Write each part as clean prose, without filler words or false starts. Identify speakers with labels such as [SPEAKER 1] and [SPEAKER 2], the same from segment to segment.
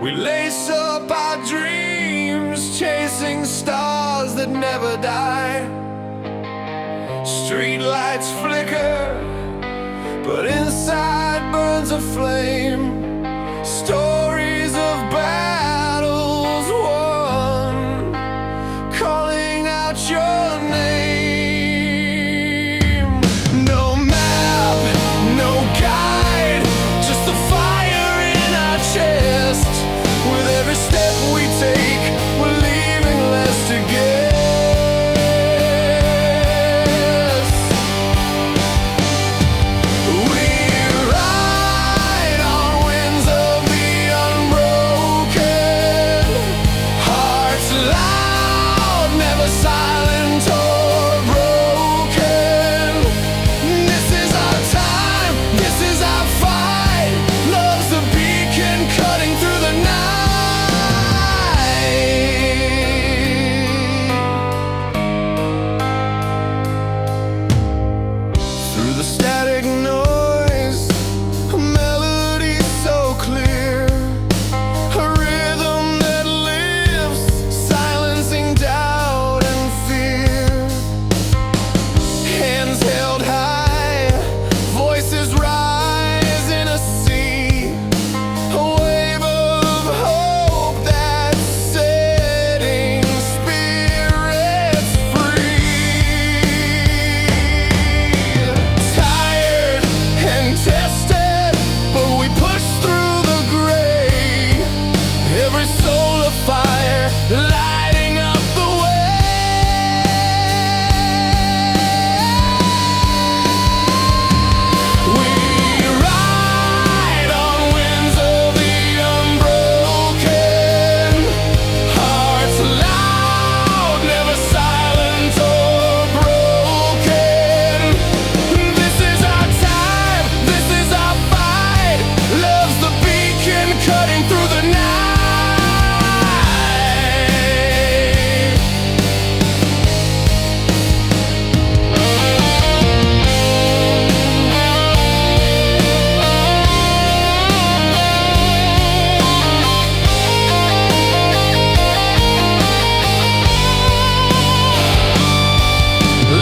[SPEAKER 1] We lace up our dreams, chasing stars that never die. Street lights flicker, but inside burns a flame. Stories of battles won, calling out your name. No map, no guide, just the fire in our chest. With every step we take, we're leaving less to guess. We ride on winds of the unbroken, hearts loud, never silent or broken. This is our time, this is our fight. Love's the beacon cutting through the night. Through the static noise, a melody so clear, a rhythm that lives, silencing doubt and fear. Hands held high, voices rise in a sea, a wave of hope that's setting spirits free. Tired and tested, but we push through the gray. Every soul a fire, lighting up the way. We ride on winds of the unbroken, hearts loud, never silent or broken. This is our time, this is our fight. Love's the beacon cutting through the night.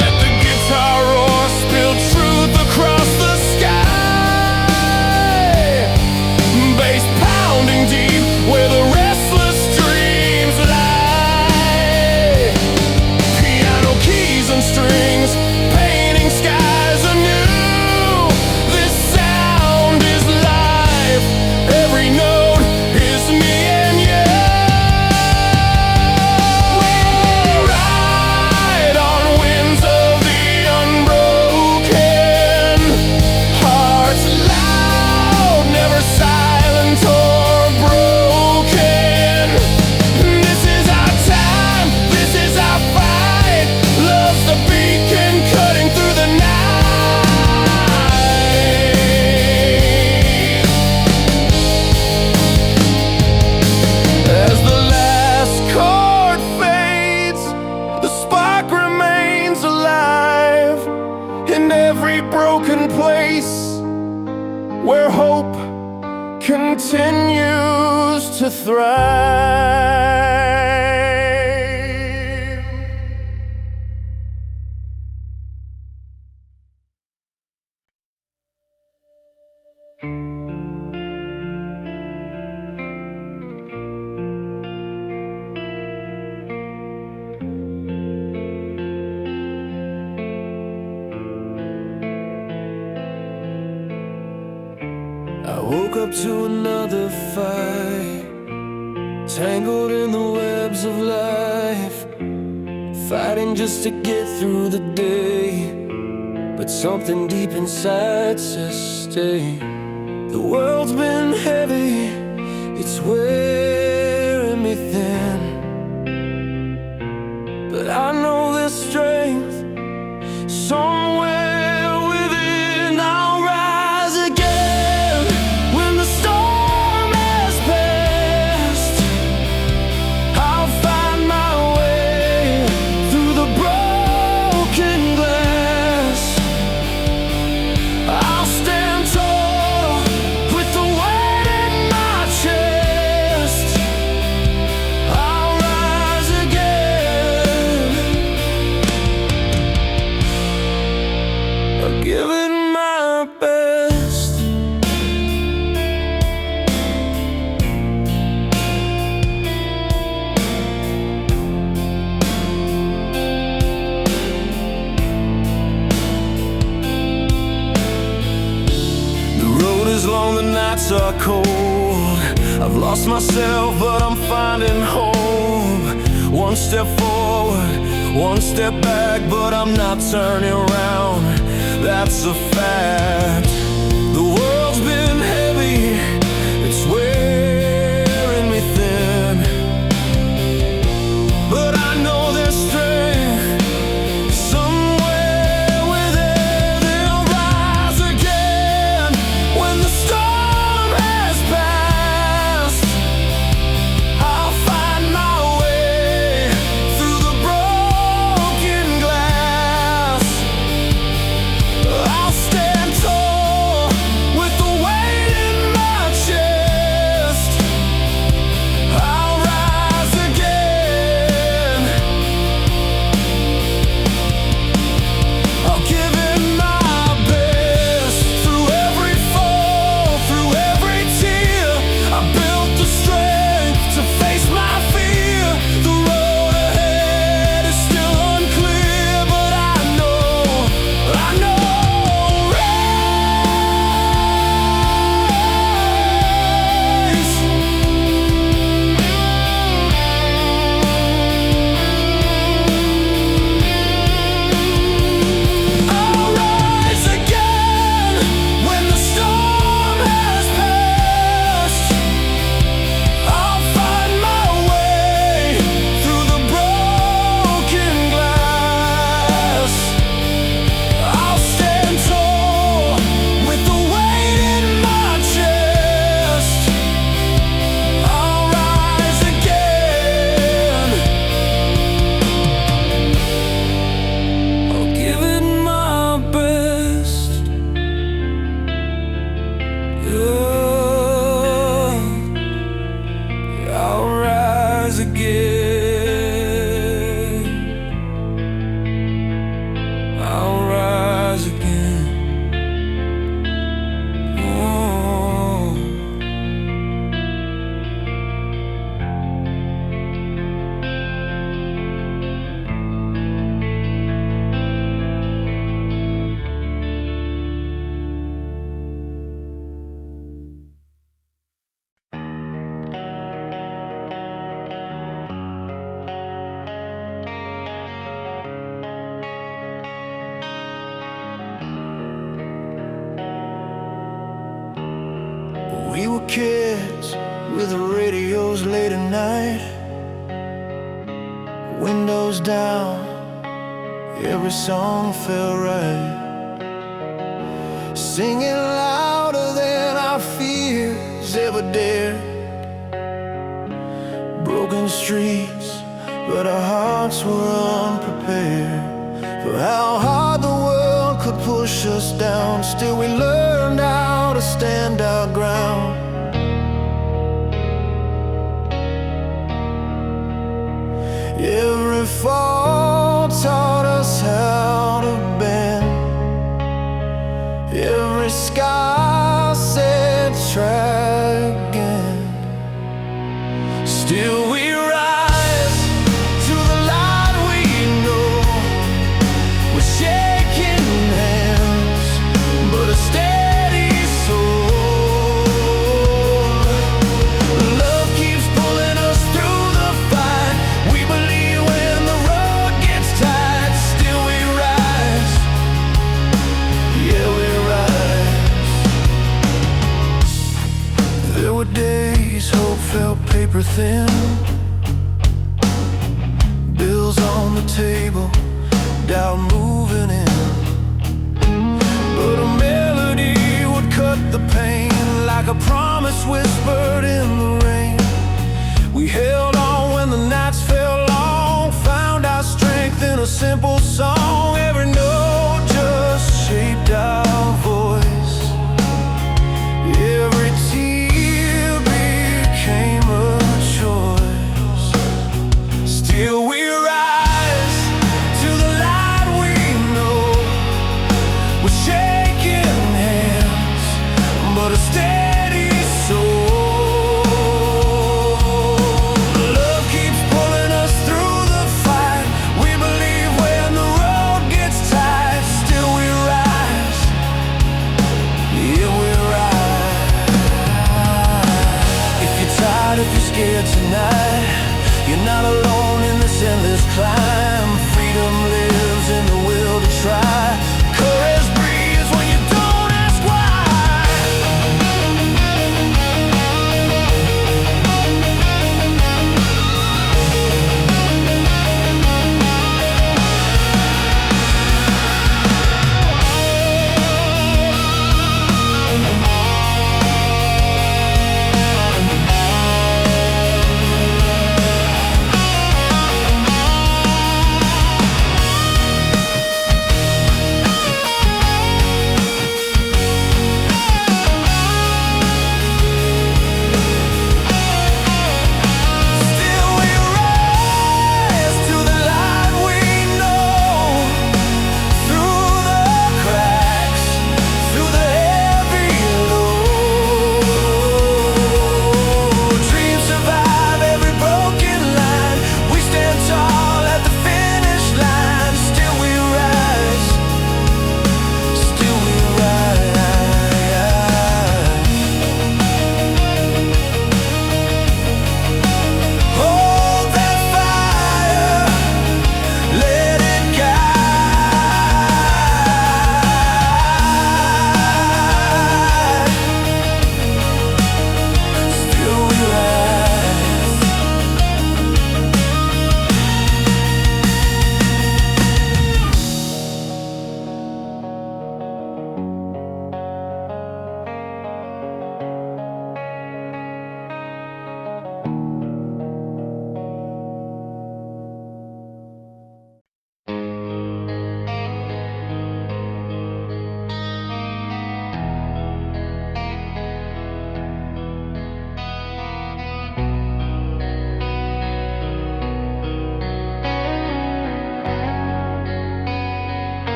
[SPEAKER 1] Let the guitar roar, spill truth across the sky. Bass pounding deep where the restless dreams lie. Piano keys and strings, painting skies anew. This sound is life, every note is me and you. We ride on winds of the unbroken, hearts loud, never silent or broken. This is our time, this is our fight. Love's the beacon cutting through the night. As the last chord fades, the spark remains alive in every broken place where hope continues to thrive. I woke up to another fight, tangled in the webs of life, fighting just to get through the day. But something deep inside says stay. The world's been heavy, it's wearing me thin, but I know there's strength somewhere within. I'll rise again when the storm has passed. I'll find my way through the broken glass. I'll stand tall with the weight is long, the nights are cold. I've lost myself, but I'm finding home. One step forward, one step back, but I'm not turning around. That's a fact. The world's been heavy, it's wearing me thin, but I know there's strength somewhere within. They'll rise again when the storm has passed. I'll find my way through the broken glass. I'll stand tall with the weight in my chest. I'll rise again. I'll give it my best. Through every fall, through every tear, I built the strength to face my fear. The road ahead is still unclear, but I know I'll rise again when the storm has passed. I'll find my way through the broken glass. I'll stand tall with the weight in my chest. I'll rise again. I'll give it my best. Yeah, I'll rise again. I'll rise again. Oh. We were kids with the radios late at night, windows down, every song felt right. Singing louder than our fears ever dared. Broken streets, but our hearts were unprepared for how hard the world could push us down. Still we learned how to stand our ground. Every fall taught us how to bend. Every scar said try again. Still we rise to the light we know. We're shaking hands, but a steady soul. Love keeps pulling us through the fight. We believe when the road gets tight. Still we rise, yeah we rise. There were days hope felt paper thin. Bills on the table, doubt moving in. But a melody would cut the pain like a promise whispered in the rain. We held on when the nights fell long, found our strength in a simple song. Every note just shaped our voice. Every tear became a choice. Still we rise to the light we know. scared tonight. You're not alone in this endless climb. Freedom lives in the will to try. Courage breathes when you don't ask why.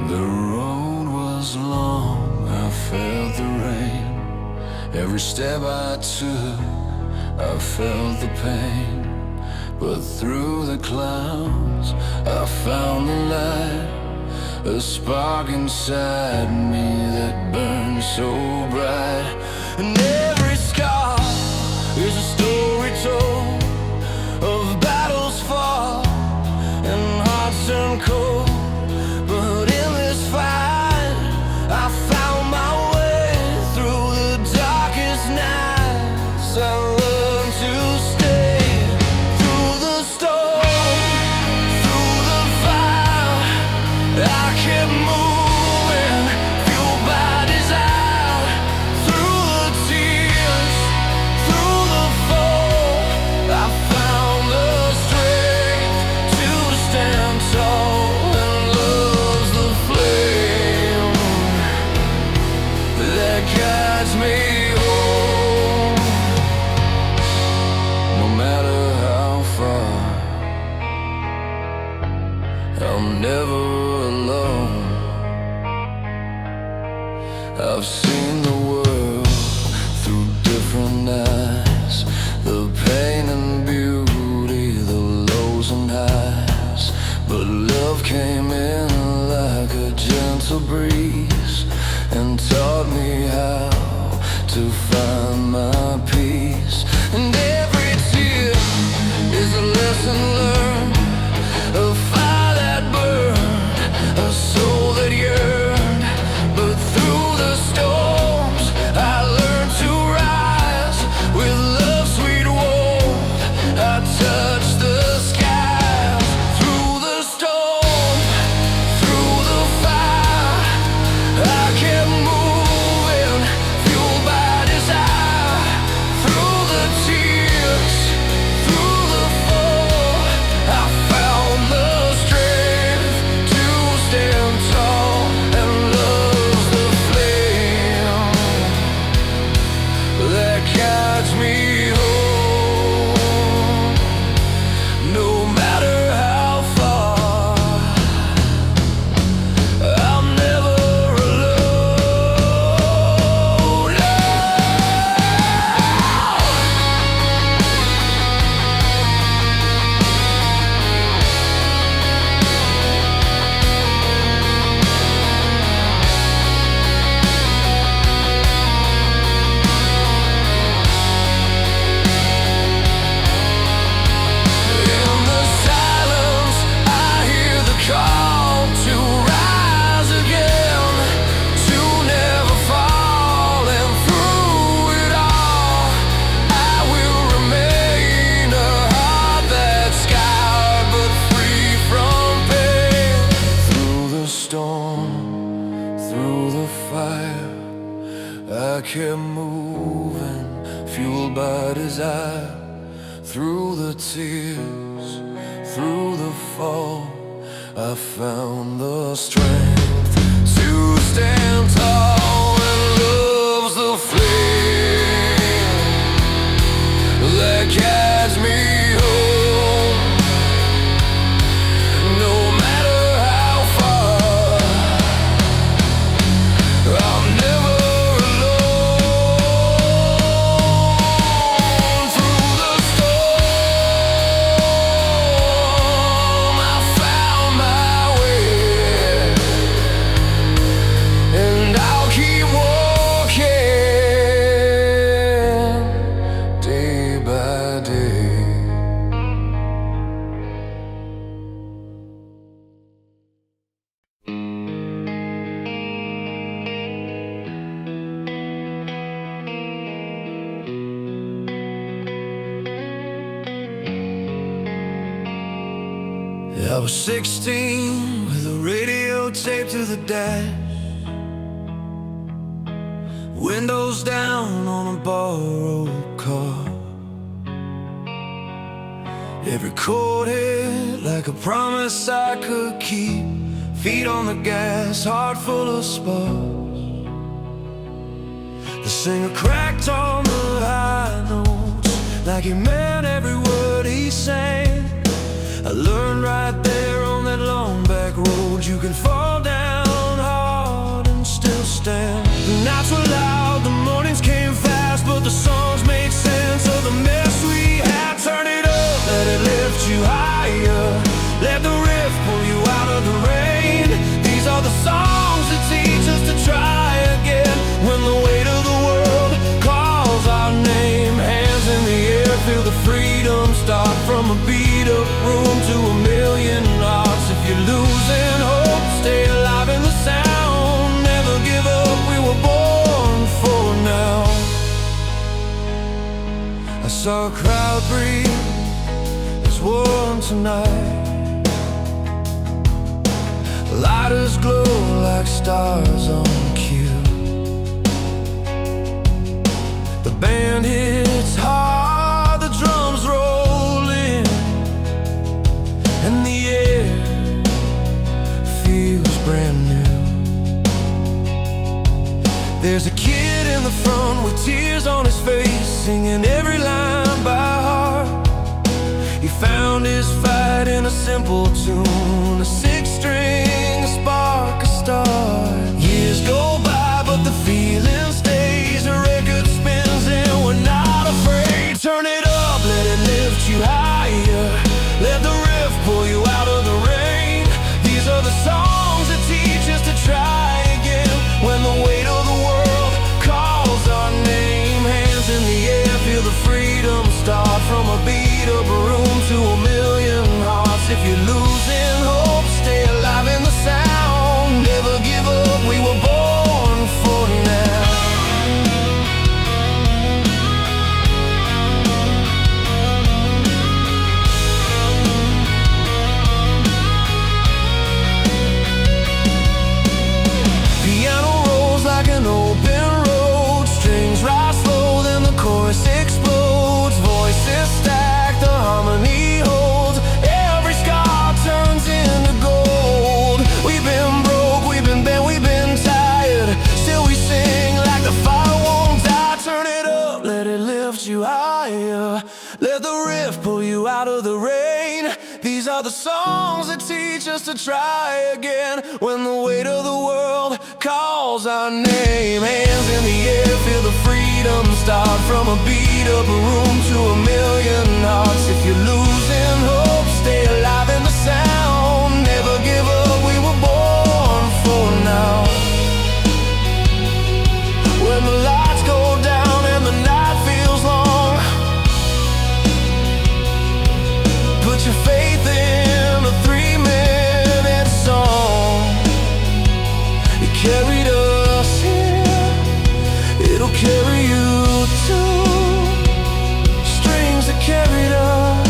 [SPEAKER 1] The road was long, I felt the rain. Every step I took, I felt the pain. But through the clouds, I found the light. A spark inside me that burned so bright. And every scar is a story told of battles fought and hearts turned cold. But in this fight, I found my way through the darkest nights. I learned to stay through the storm, through the fire. I kept moving, fueled by desire. Through the tears, through the fall, I found the strength to stand tall. Guides me home. No matter how far, I'm never alone. I've seen the world through different eyes, the pain and beauty, the lows and highs. But love came in like a gentle breeze and taught me how to find my peace. And every tear is a lesson learned, a fire that burned, a soul that yearned. But through the storms, I learned to rise with love's sweet warmth. I touched the skies through the storm, through the fire. I kept moving, fueled by desire. fire. I kept moving, fueled by desire. Through the tears, through the fall, I found the strength to stand tall. And love's the flame that guides me home. No matter how far, I'm never alone. Through the storm, I found my way, and I'll keep walking day by day. I was 16 with a radio taped to the dash, windows down on a borrowed car. Every chord hit like a promise I could keep. Feet on the gas, heart full of sparks. The singer cracked on the high notes like he meant every word he sang. I learned right there on that long back road, you can fall down hard and still stand. The nights were loud, the mornings came fast, but the songs made sense of the mess we had. Turn it up, let it lift you higher. Let the riff pull you out of the rain. These are the songs that teach us to try again when the weight of the world calls our name. Hands in the air, feel the freedom start from a beat up room to a million hearts. If you're losing hope, stay alive in the sound. Never give up, we were born for now. I saw a crowd breathe as one tonight. Lighters glow like stars on cue. The band hits hard, the drums roll in, and the air feels brand new. There's a kid in the front with tears on his face, singing every line by heart. He found his fight in a simple tune, a six-string, a spark, a start. Years go by, but the feeling stays. A record spins and we're not afraid. Turn it up, let it lift you higher. Let the riff pull you out of the rain. These are the songs that teach us to try again when the weight of the world calls our name. Hands in the air, feel the freedom start from a beat up room to a million hearts. If you're losing hope, stay alive in the sound. Never give up, we were born for now. Piano rolls like an open road. Strings rise slow, then the chorus explodes. Voices stack, the harmony holds. Every scar turns into gold. We've been broke, we've been bent, we've been tired. Still we sing like the fire won't die. Turn it up, let it lift you higher. Let the riff pull you out of the rain. These are the songs that teach us to try again when the weight of the world calls our name. Hands in the air, feel the freedom start from a beat up room to a million hearts. If you're losing hope, stay alive in the sound. Never give up, we were born for now. When the lights go down and the night feels long, put your faith in a 3-minute song. It carried us here, it'll carry you too. Strings that carried us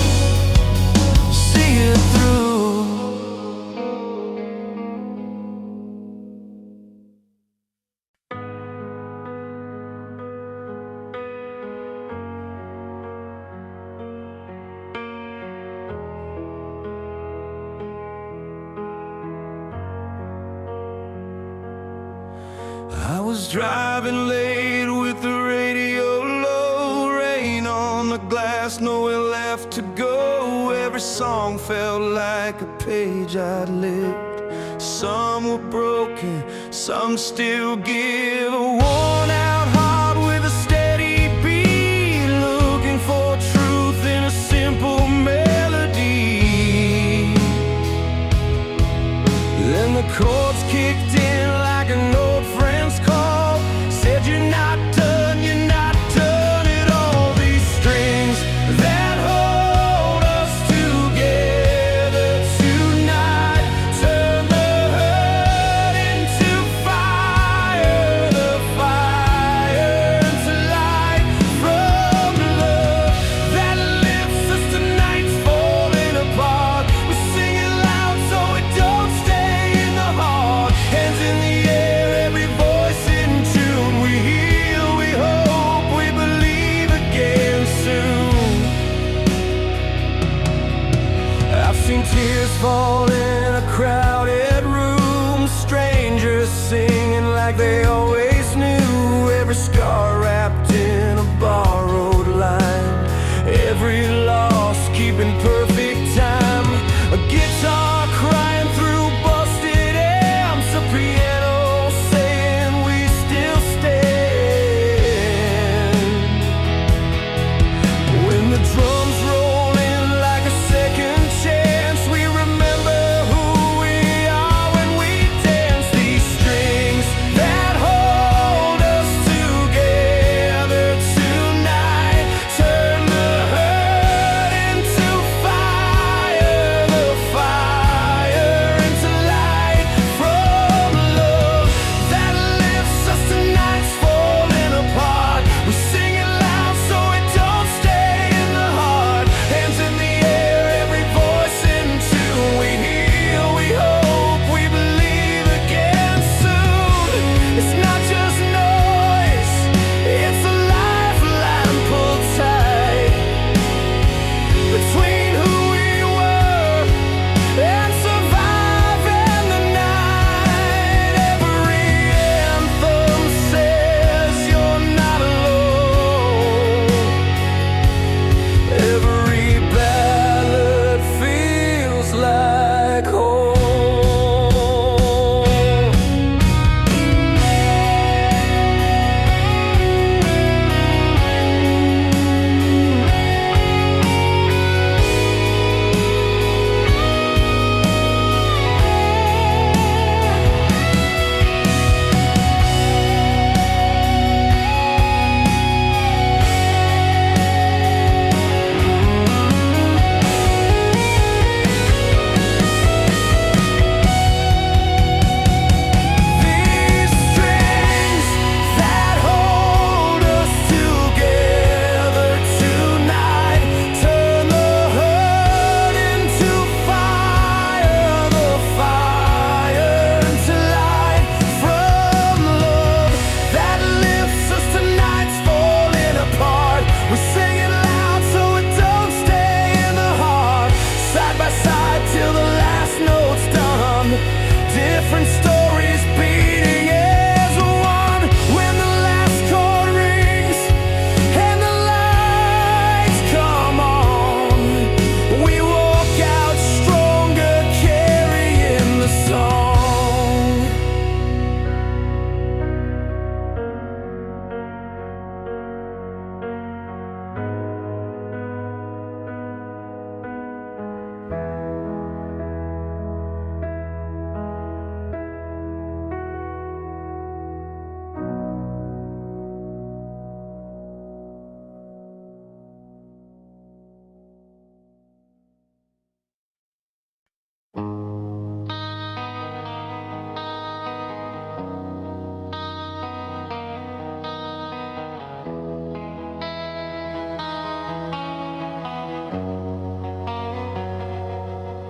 [SPEAKER 1] I was driving late with the radio low, rain on the glass, nowhere left to go. Every song felt like a page I'd lived. Some were broken, some still give. A worn out heart with a steady beat, looking for truth in a simple melody. Then the chords kicked in like an old friend's call, said you're not done, you're not done at all. These strings that hold us together tonight turn the hurt into fire, the fire into light from love that lifts us to nights falling apart. We sing it loud so it don't stay in the heart. Hands in the air, every voice in tune. We heal, we hope, we believe again soon. I've seen tears fall in a crowded room, strangers singing like they always knew. Every scar wrapped in a borrowed line, every loss keeping perfect time. A guitar crying through busted amps, a piano saying we still stand. When the drums roll in like a second chance, we remember who we are when we dance. These strings that hold us together tonight turn the hurt into fire, the fire into light from love that lifts us to nights falling apart. We sing it loud so it don't stay in the heart. Hands in the air, every voice in tune. We heal, we hope, we believe again soon. It's not just noise, it's a lifeline pulled tight between who we were and surviving the night. Every anthem says you're not alone. Every ballad feels like home. These strings that hold us together tonight turn the hurt into fire, the fire into light from love that lifts us to nights falling apart. We sing it loud so it don't stay in the heart. Side by side till the last note's done. Different stories beating as one. When the last chord rings and the lights come on, we walk out stronger, carrying the song.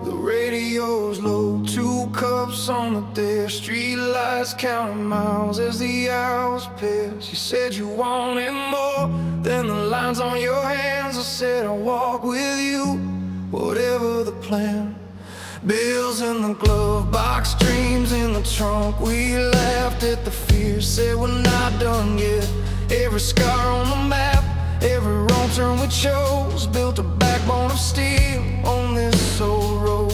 [SPEAKER 1] The radio's low, 2 cups on the dash, street lights counting miles as the hours pass. You said you wanted more than the lines on your hands. I said I'll walk with you, whatever the plan. Bills in the glove box, dreams in the trunk. We laughed at the fear, said we're not done yet. Every scar on the map, every wrong turn we chose, built a backbone of steel on this old road.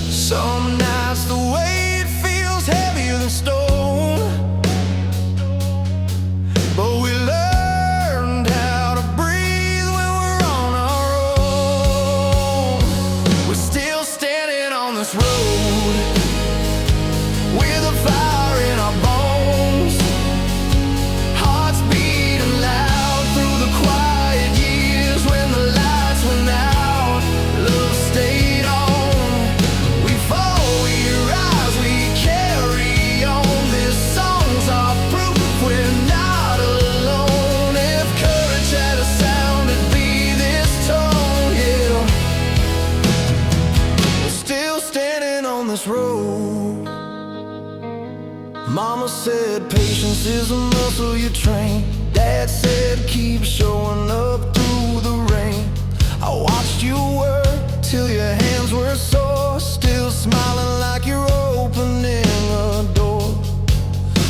[SPEAKER 1] Some nights the weight feels heavier than stone, but we learned how to breathe when we're on our own. We're still standing on this road with a fire in our bones, hearts beating loud through the quiet years. When the lights went out, love stayed on. We fall, we rise, we carry on. This song's our proof we're not alone. If courage had a sound, it'd be this tone, yeah. We're still standing on this road. Mama said patience is a muscle you train. Dad said keep showing up through the rain. I watched you work till your hands were sore, still smiling like you're opening a door.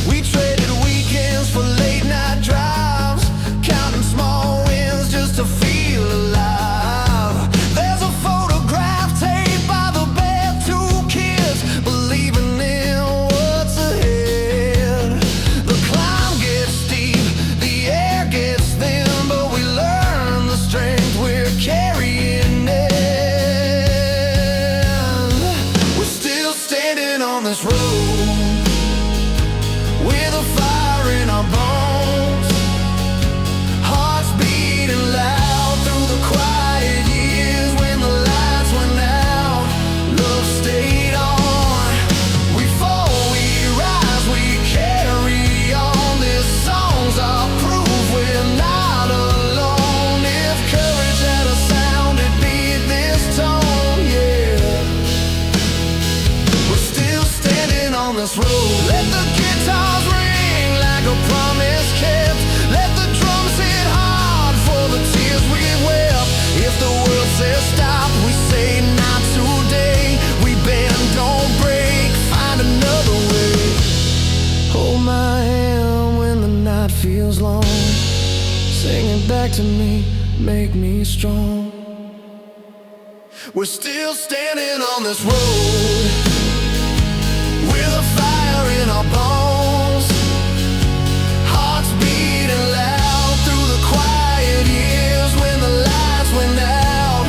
[SPEAKER 1] We traded weekends for late night drives, counting small wins just to feel alive. There's a photograph taped by the bed, two kids believing in what's ahead. The climb gets steep, the air gets thin, but we learn the strength we're carrying in. We're still standing on this road with a fire in our bones, hearts beating loud through the quiet years. When the lights went out, love stayed on. We fall, we rise, we carry on. This song's our proof we're not alone. If courage had a sound, it'd be this tone, yeah. We're still standing on this road. Let the guitars ring like a promise kept. Let the drums hit hard for the tears we wept. If the world says stop, we say not today. We bend, don't break, find another way. Hold my hand when the night feels long, sing it back to me, make me strong. We're still standing on this road with a fire in our bones, hearts beating loud through the quiet years. When the lights went out,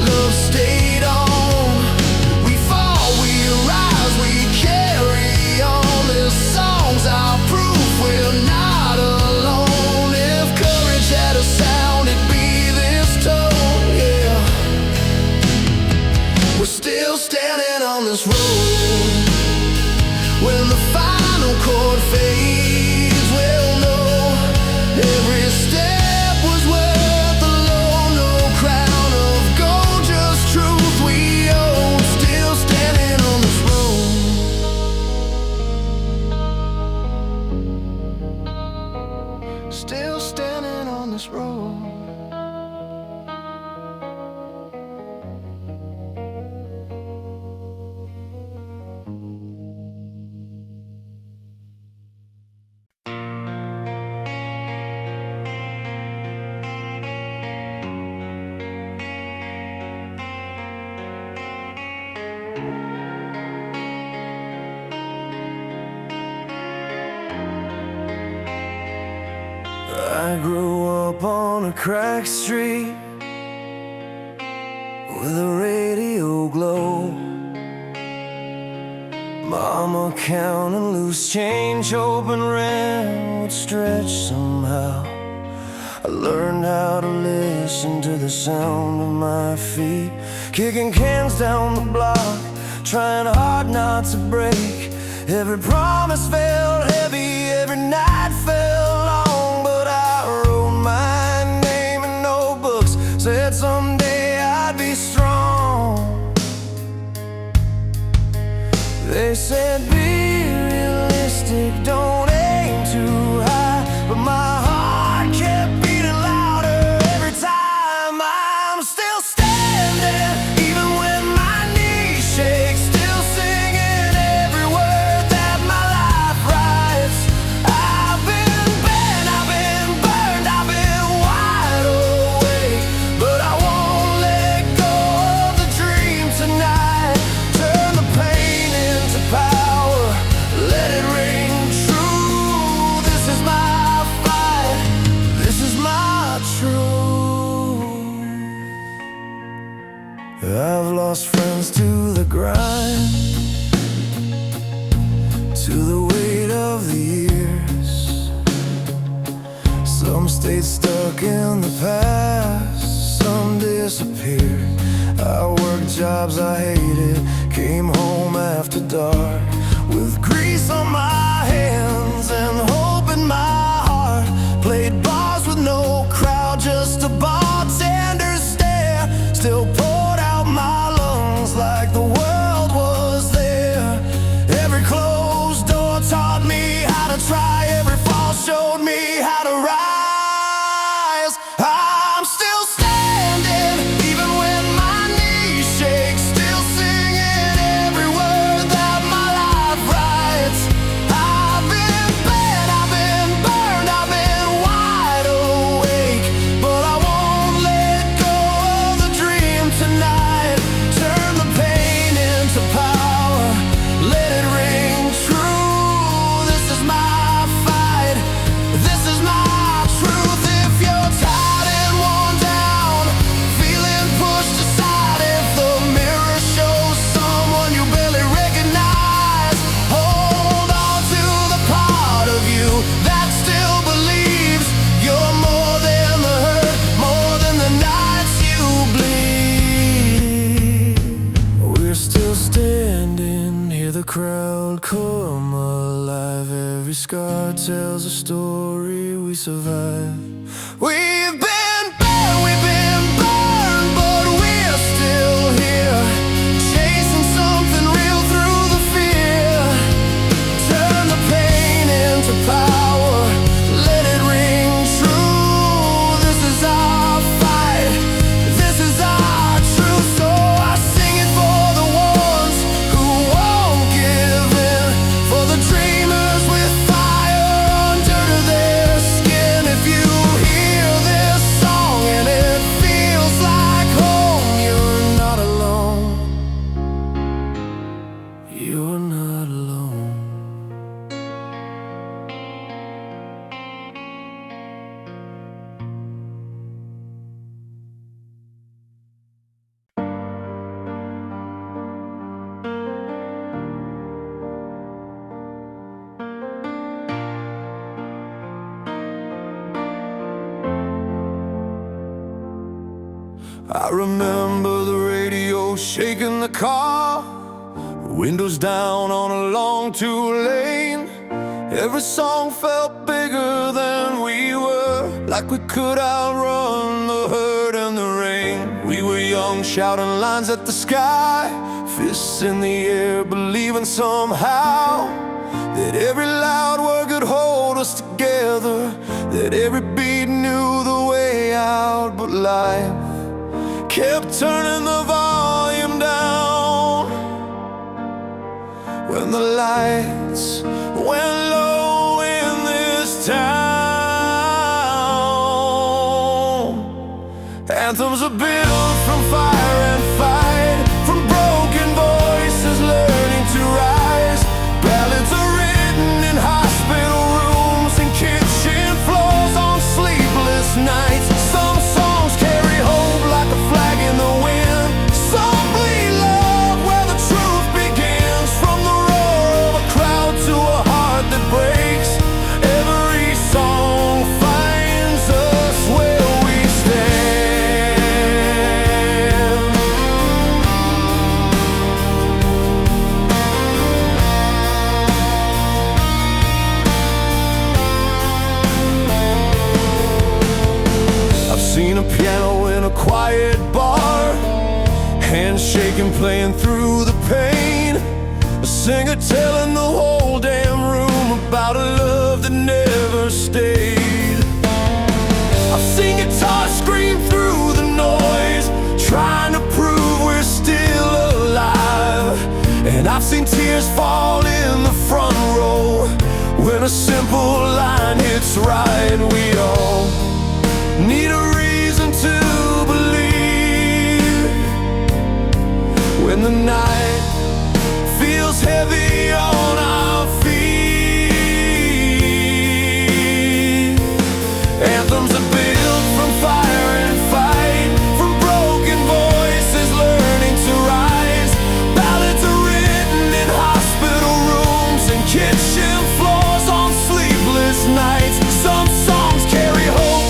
[SPEAKER 1] love stayed on. We fall, we rise, we carry on. This song's our proof we're not alone. If courage had a sound, it'd be this tone, yeah. We're still standing on this road. When the final chord fades, we'll know every step was worth the low. No crown of gold, just truth we own. Still standing on this road. Still standing on this road. I grew up on a crack street with a radio glow, Mama counting loose change, hoping rent would stretch somehow. I learned how to listen to the sound of my feet, kicking cans down the block, trying hard not to break. Every promise felt heavy, every night felt long, but I wrote my name in notebooks, said someday I'd be strong. They said be realistic, don't aim too high, but my heart kept beating louder every time. I'm still standing, even when my stayed stuck in the past, some disappeared. I worked jobs I hated, came home after dark with grease on my hands and hope in my heart. Played bars with no crowd, just a bartender's stare. Still poured out my lungs like the world was there. Every closed door taught me how to try, every fall showed me how to rise. I'm still standing, even when my knees shake, still singing every word that my life writes. I've been bad, I've been burned, I've been wide awake, but I won't let go of the dream tonight. Turn the pain into power, let it ring true. This is my fight, this is my truth. If you're tired and worn down, feeling pushed aside, if the mirror shows someone you barely recognize, hold on to the part of you that still believes you're more than the hurt, more than the nights you bleed. We're still standing, hear the crowd come alive. Every scar tells a story we survived. We've been burned, we've been burned, but we're still here, chasing something real through the fear. Turn the pain into power, let it ring true. This is our fight, this is our truth. So I sing it for the ones who won't give in, for the dreamers with fire under their skin. If you hear this song and it feels like home, you're not alone, you're not alone. I remember the radio shaking the car, windows down on a long two-lane. Every song felt bigger than we were, like we could outrun the hurt and the rain. We were young, shouting lines at the sky, fists in the air, believing somehow that every loud word could hold us together, that every beat knew the way out. But life kept turning the volume down when the lights went low in this town. Anthems are built from fire and fight, from broken voices learning to rise. Ballads are written in hospital rooms and kitchen floors on sleepless nights. Some songs carry hope like a flag in the wind, some bleed love where the truth begins. From the roar of a crowd to a heart that breaks, every song finds us where we stand. I've seen a piano in a quiet bar, hands shaking, playing through the pain. A singer telling the whole damn room about a love that never stayed. I've seen guitars scream through the noise, trying to prove we're still alive. And I've seen tears fall in the front row when a simple line hits right. We all need a reason to believe when the night feels heavy on our feet. Anthems are built from fire and fight, from broken voices learning to rise. Ballads are written in hospital rooms and kitchen floors on sleepless nights. Some songs carry hope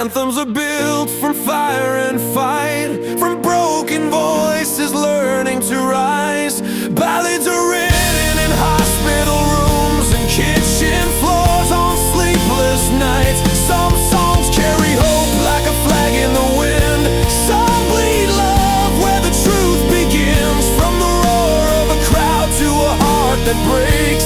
[SPEAKER 1] Anthems are built from fire and fight, from broken voices learning to rise. Ballads are written in hospital rooms and kitchen floors on sleepless nights. Some songs carry hope like a flag in the wind. Some bleed love where the truth begins. From the roar of a crowd to a heart that breaks,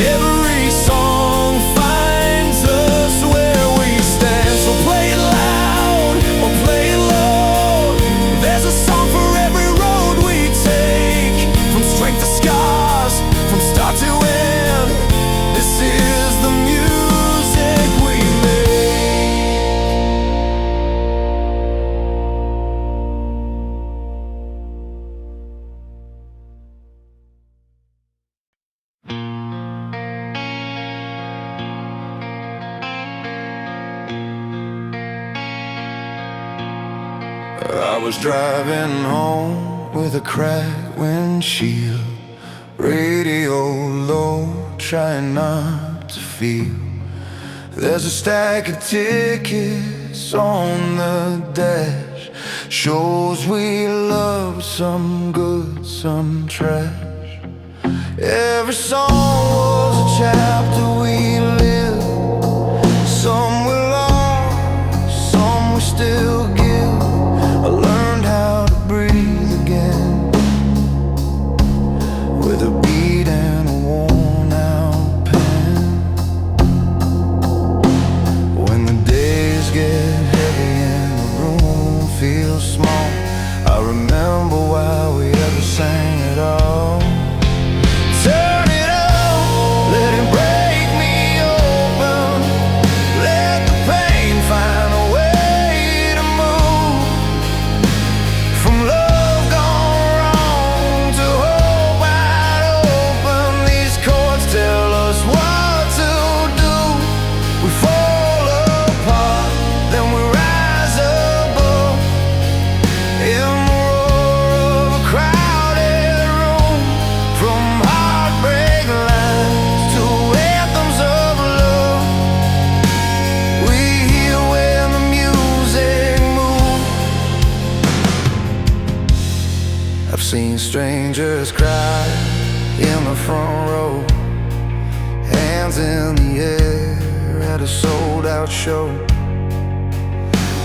[SPEAKER 1] every song finds us where we stand. So play it loud or play it low. There's a song for every road we take, from strength to scars, from start to end. This is the music we make. I was driving home with a cracked windshield, radio low, trying not to feel. There's a stack of tickets on the dash, shows we love, some good, some trash. Every song was a chapter we lived. Some we lost, some we still give. I learned how to breathe again, with a beat and a worn out pen. When the days get heavy and the room feels small, I remember why we ever sang at all. Turn it up, let it break me open. Let the pain find a way to move. From love gone wrong to hope wide open, these chords tell us what to do. We fall apart, then we rise above. In the roar of a crowded room, from heartbreak lines to anthems of love, we hear when the music moves. I've seen strangers cry in the front row, hands in the air at a sold-out show.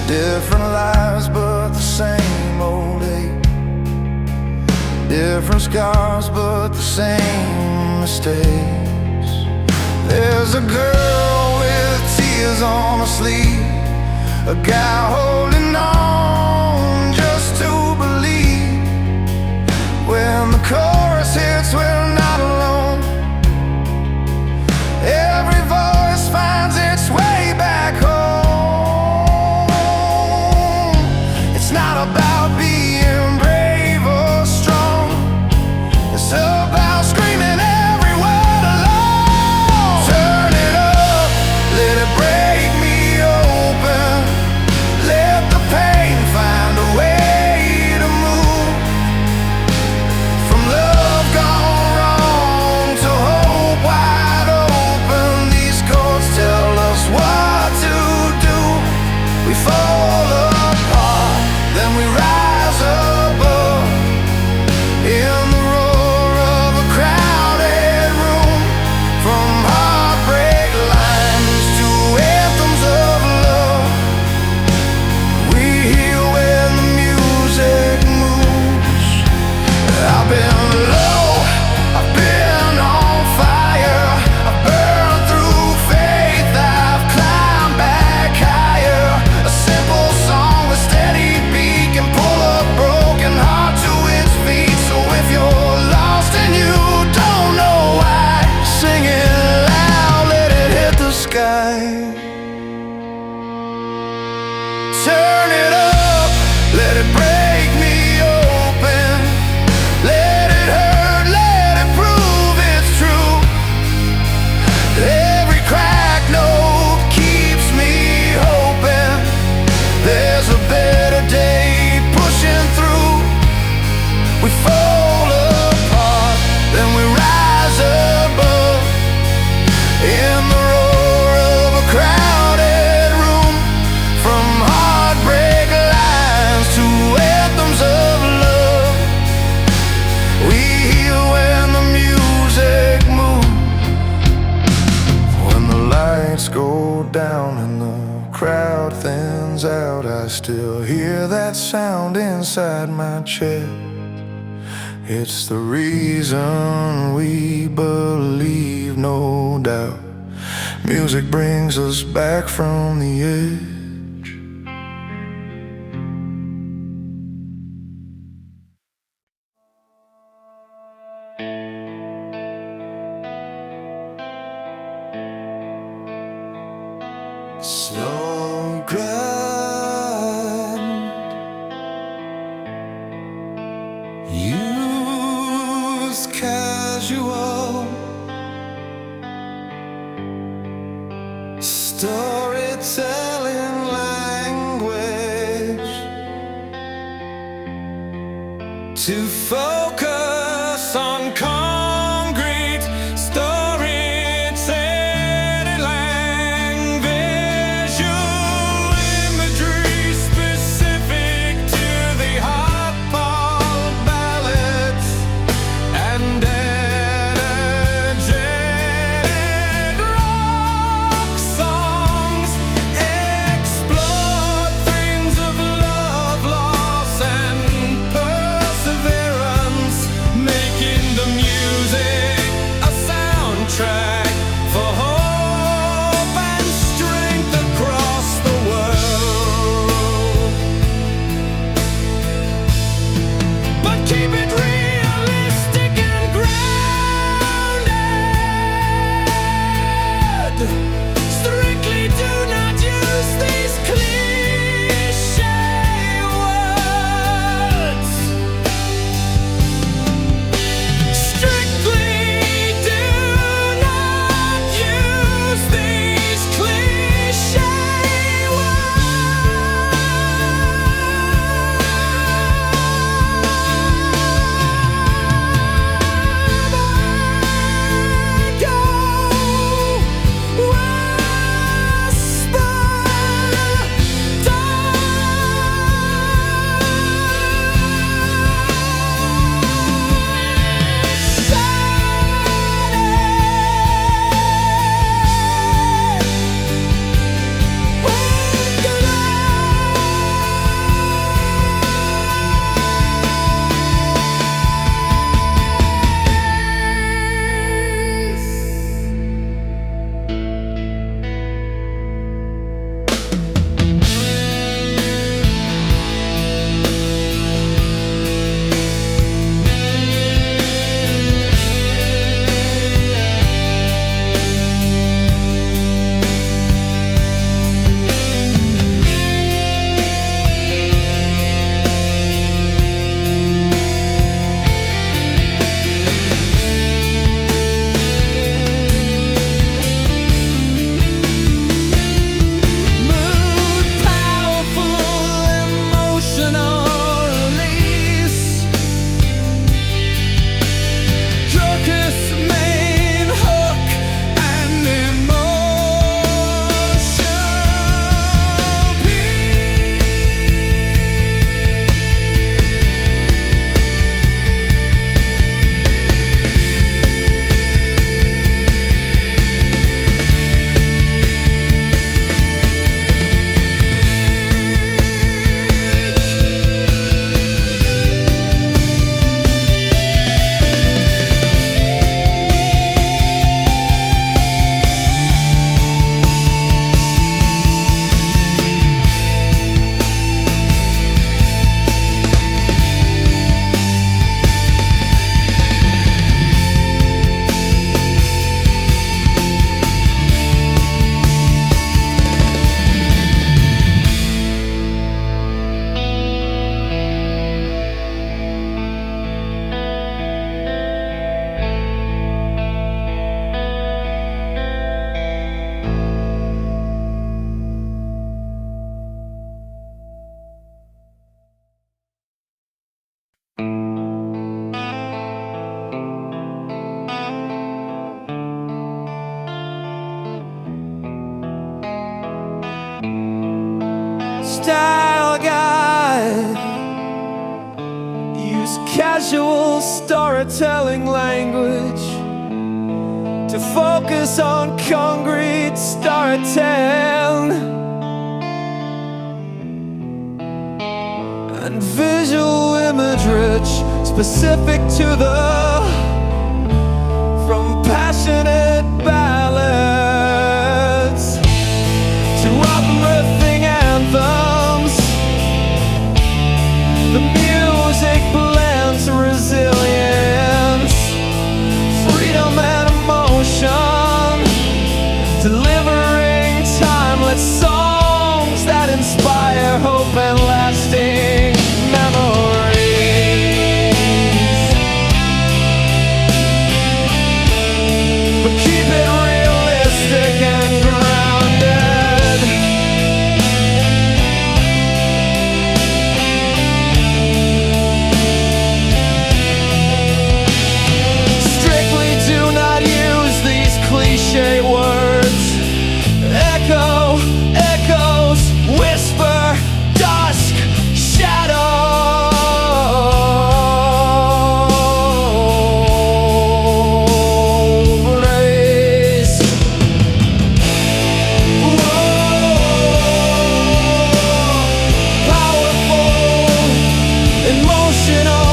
[SPEAKER 1] Different lives but the same old ache, different scars but the same mistakes. There's a girl with tears on her sleeve, a guy holding on just to believe. When the chorus hits, we're not alone. Every voice finds its way back home. It's not about being brave or strong, it's about screaming every word alone. Turn it up, let it break me open. Let the pain find a way to move. From love gone wrong to hope wide open, these chords tell us what to do. We fall apart, then we rise above. In the roar of a crowded room, from heartbreak lines to anthems of love, we hear when the music moves. I've been low, I've been on fire, I've burned through faith, I've climbed back higher. A simple song with steady beat can pull a broken heart to its feet. So if you're lost and you don't know why, sing it loud, let it hit the sky. Turn it up, let it break me open. Let it hurt, let it prove it's true. Every crack note keeps me hoping. There's a better day pushing through. We fall apart, then we rise above. In the roar of a crowd. go down and the crowd thins out, I still hear that sound inside my chest. It's the reason we believe, no doubt. Music brings us back from the edge. Slow grind, use casual, storytelling language to focus on concrete storytelling language, visual imagery specific to the hot-ball ballads and energetic rock songs. Explore themes of love, loss, and perseverance, making the music a soundtrack for hope and strength across the world. But keep it realistic and grounded. Strictly do not use these cliche words. Strictly do not use these cliche
[SPEAKER 2] style guide. Use casual storytelling language to focus on concrete starting and visual image rich, specific to the from passionate ballads to uplifting anthems. The music blends resilience, freedom and emotion, delivering timeless songs that inspire hope and lasting memories. But keep it realistic and grounded. Strictly do not use these cliche words. Echo, echoes, whisper, dusk, shadow. Blaze. Whoa. Powerful, emotional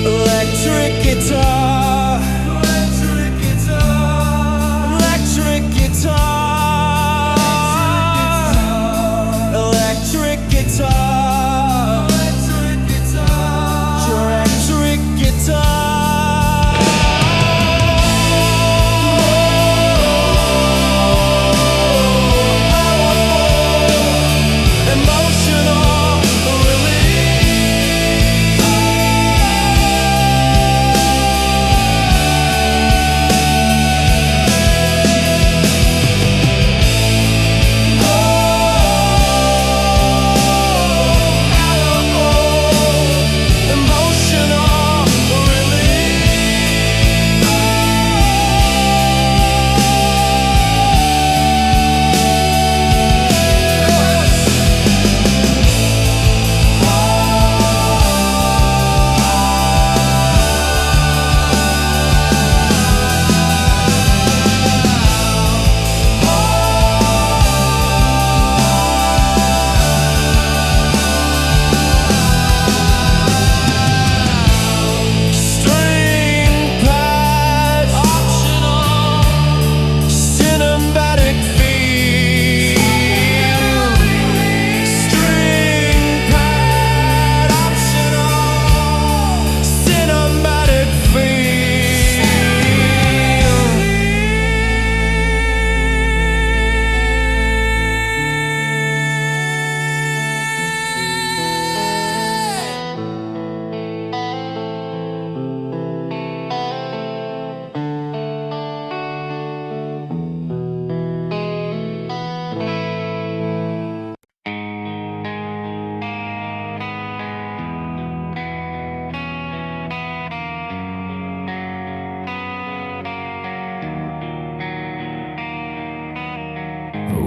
[SPEAKER 2] electric guitar, electric guitar, electric guitar, electric guitar, electric guitar, electric guitar. Emotional release. Emotional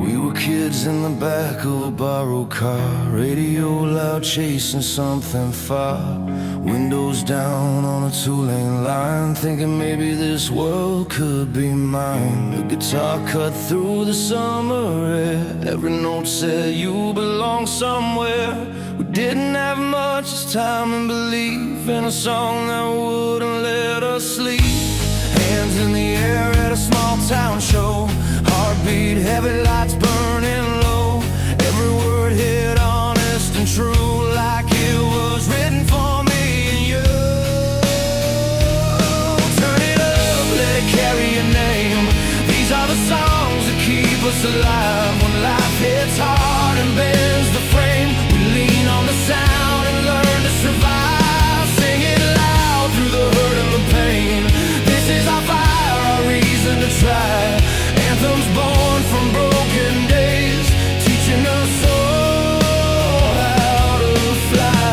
[SPEAKER 1] We were kids in the back of a borrowed car, radio loud chasing something far, windows down on a two-lane line, thinking maybe this world could be mine. The guitar cut through the summer air, every note said you belong somewhere. We didn't have much this time and belief in a song that wouldn't let us sleep. Hands in the air at a small town show, heartbeat heavy, lights burning low. Every word hit honest and true, like it was written for me and you. alive when life hits hard and bends the frame. We lean on the sound and learn to survive. Sing it loud through the hurt and the pain. This is our fire, our reason to try. Anthems born from broken days, teaching us all how to fly.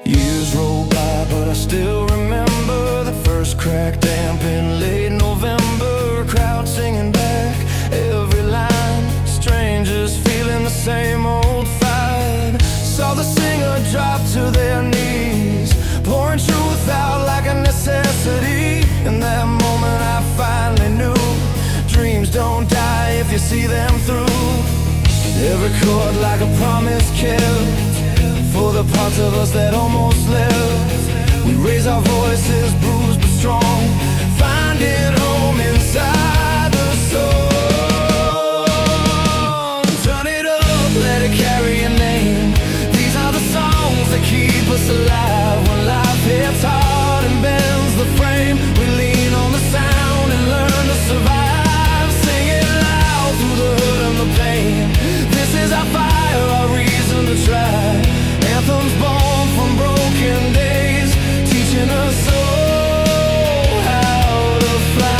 [SPEAKER 1] Years roll by, but I still remember the first crack damp in late November. Crowd singing back every line, strangers feeling the same old vibe. Saw the singer drop to their knees, pouring truth out like a necessity. In that moment I finally knew, dreams don't die if you see them through. Every chord like a promise kept, for the parts of us that almost left. We raise our voices, bruised but strong, finding home inside the soul. Turn it up, let it carry your name. These are the songs that keep us alive when life hits hard and bends the frame. We lean on the sound and learn to survive. Sing it loud through the hurt and the pain. This is our fire, our reason to try. Anthems born from broken days, teaching us all how to fly.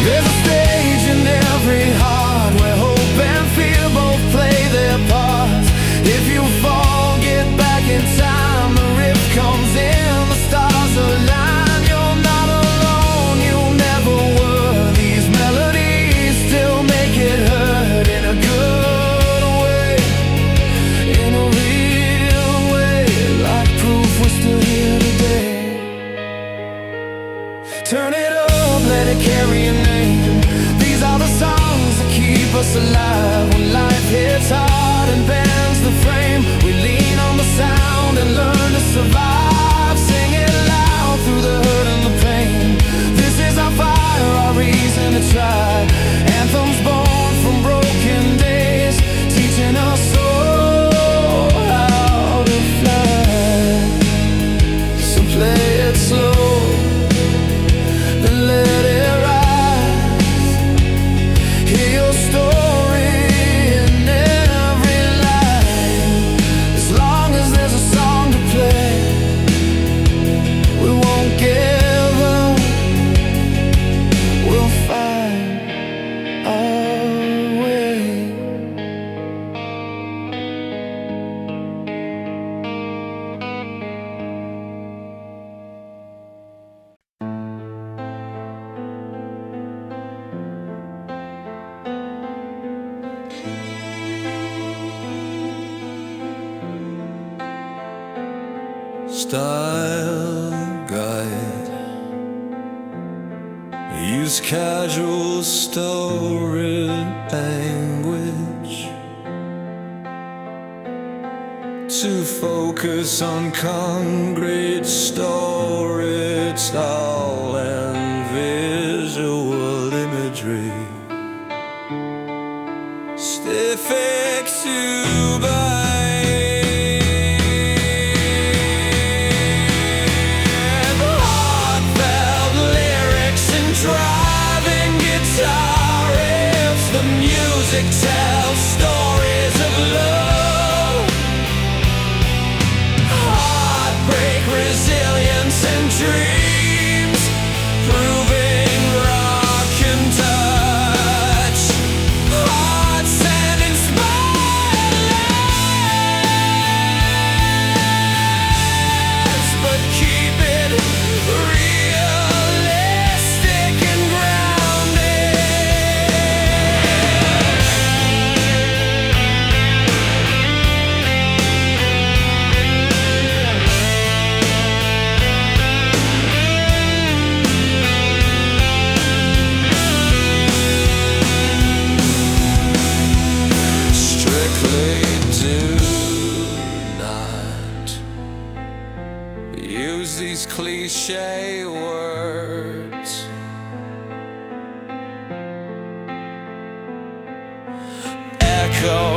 [SPEAKER 1] There's a stage in every heart where hope and fear both play their parts. If you fall, get back in time. The rift comes in, the stars align. You're not alone, you never were. These melodies still make it hurt in a good way, in a real way, like proof we're still here today. Turn it up, let it carry your name. These are the songs that keep us alive when life hits hard and bends the frame. We lean on the sound and learn to survive. Sing it loud through the hurt and the pain. This is our fire, our reason to try. Anthems born from broken days, teaching us all how to fly. So play it slow, then let it rise. Hear your story in every line. As long as there's a song to play, we won't give up. We'll find our way. Style guide, use casual story language to focus on concrete storytelling and visual imagery. Stiff exuberance, driving guitar riffs, the music tells stories of love, heartbreak, resilience and dreams, proving rock can touch hearts and inspire lives, but keep it realistic and use these cliche words. Echo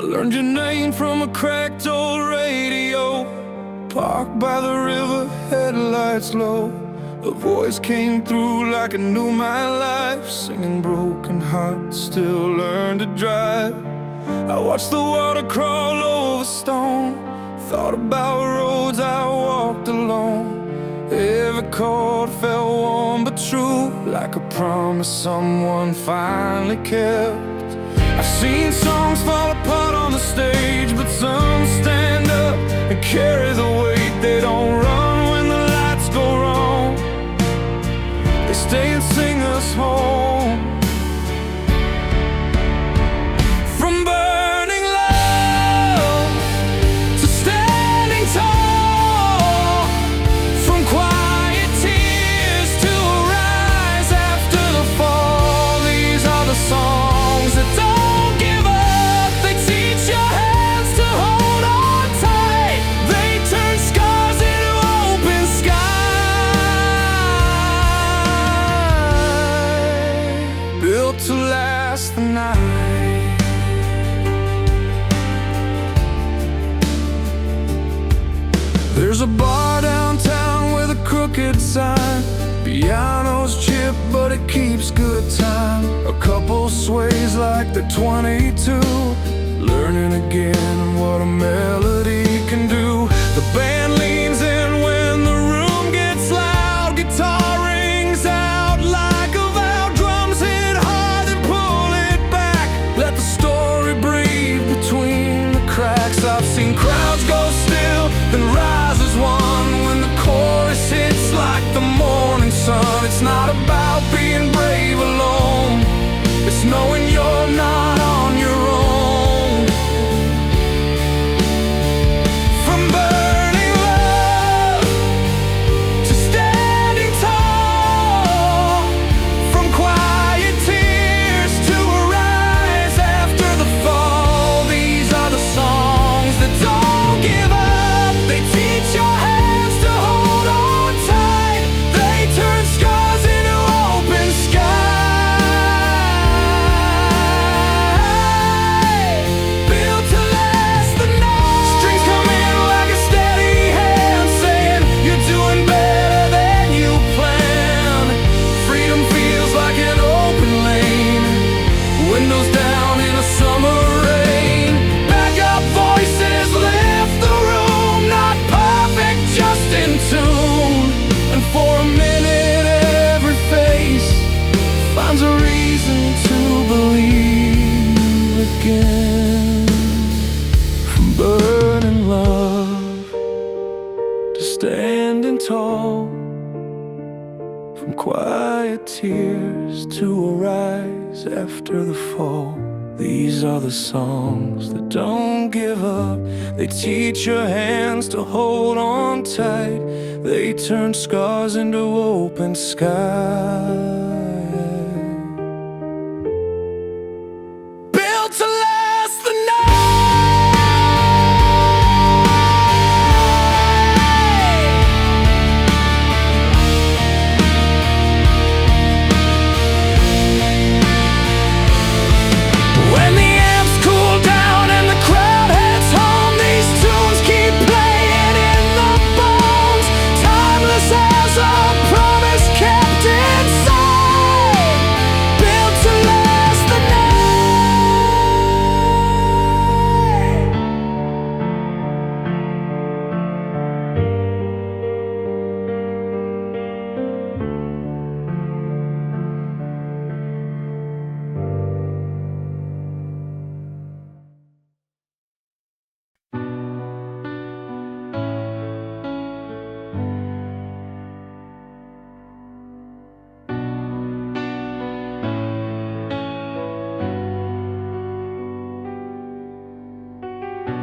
[SPEAKER 1] learned your name from a cracked old radio, parked by the river, headlights low. A voice came through like it knew my life, singing broken hearts, still learn to drive. I watched the water crawl over stone, thought about roads I walked alone. Every chord felt warm but true, like a promise someone finally kept. I've seen songs fall apart on the stage, but some stand up and carry the weight. They don't run when the lights go wrong, they stay and sing us home. From burning love to standing tall, from quiet tears to a rise after the fall. These are the songs that don't give up. They teach your hands to hold on tight. They turn scars into open sky, built to last the night. There's a bar downtown with a crooked sign. Piano's chip, but it keeps good time. A couple sways like they're 22, learning again what a melody can do. The band leans in when the room gets loud. Guitar rings out like a vow. Drums hit hard and pull it back. Let the story breathe between the cracks. I've seen crowds go still, then rise as one when the chorus hits like the morning sun. It's not about being brave alone, it's knowing you're not on your own. From burning love to standing tall, from quiet tears to a rise after the fall. These are the songs that don't give up. They teach your hands to hold on tight. They turn scars into open sky, built to last the night. Strings come in like a steady hand, saying you're doing better than you planned. Freedom feels like an open lane, windows down in a summer rain. Backup voices lift the room, not perfect, just in tune. And for a minute every face finds a reason to believe again. From burning love to standing tall, from quiet tears to a rise after the fall. These are the songs that don't give up. They teach your hands to hold on tight. They turn scars into open sky, built to last the night. When the amps cool down and the crowd heads home, these tunes keep playing in the bones. Timeless as a promise kept inside, built to last the night.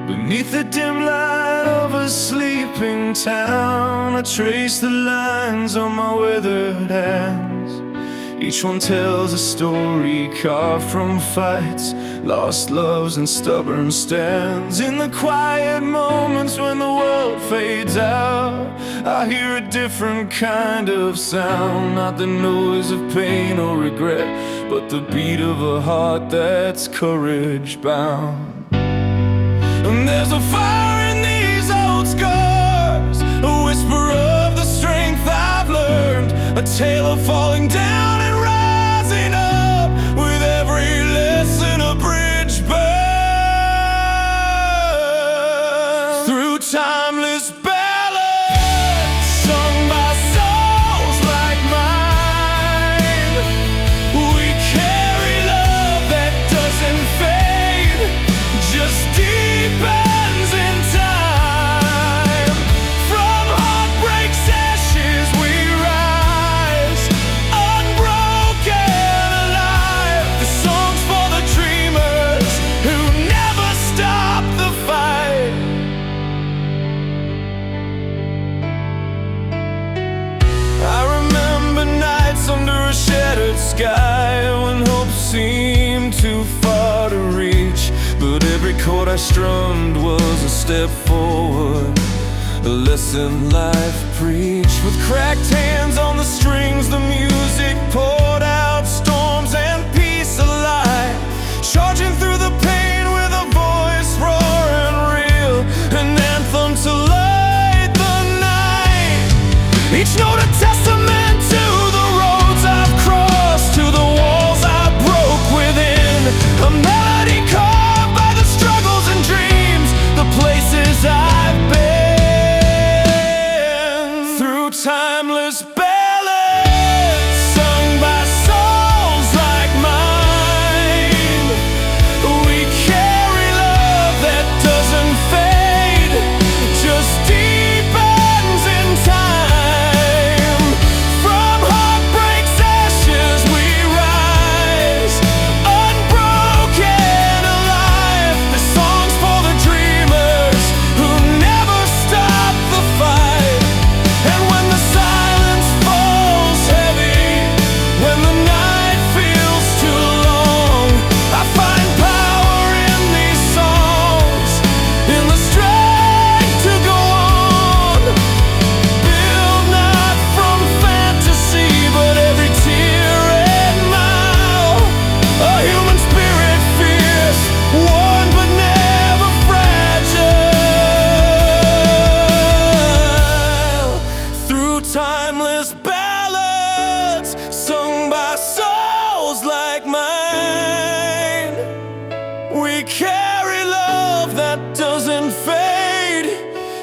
[SPEAKER 1] Beneath the dim light of a sleeping town, I trace the lines on my withered hands. Each one tells a story carved from fights, lost loves and stubborn stands. In the quiet moments when the world fades out, I hear a different kind of sound. Not the noise of pain or regret, but the beat of a heart that's courage bound. And there's a fire in these old scars, a whisper of the strength I've learned, a tale of falling down and rising up, with every lesson a bridge burns. Through timeless ballads sung by souls like mine, we carry love that doesn't fade, just deepens in time. From heartbreak's ashes we rise, unbroken, alive. The songs for the dreamers who never stop the fight. I remember nights under a shattered sky, when hope seemed too far to reach, but every chord I strummed was a step forward, a lesson life preached. With cracked hands on the strings, the music poured out storms and peace alike, charging through the pain with a voice roaring real, an anthem to light the night. Each note a testament to the roads I've crossed, to the walls I broke within, a melody carved by the struggles and dreams, the places I've been. Through timeless ballads sung by souls like mine, we carry love that doesn't fade, just deepens in time. From heartbreak's ashes we rise, unbroken, alive. The songs for the dreamers who never stop the fight. And when the silence falls heavy, when the night feels too long, I find power in these songs, in the strength to go on. Build not from fantasy, but every tear and mile, a human spirit fierce, worn but never fragile. Through timeless ballads sung by souls like mine, we carry love that doesn't fade,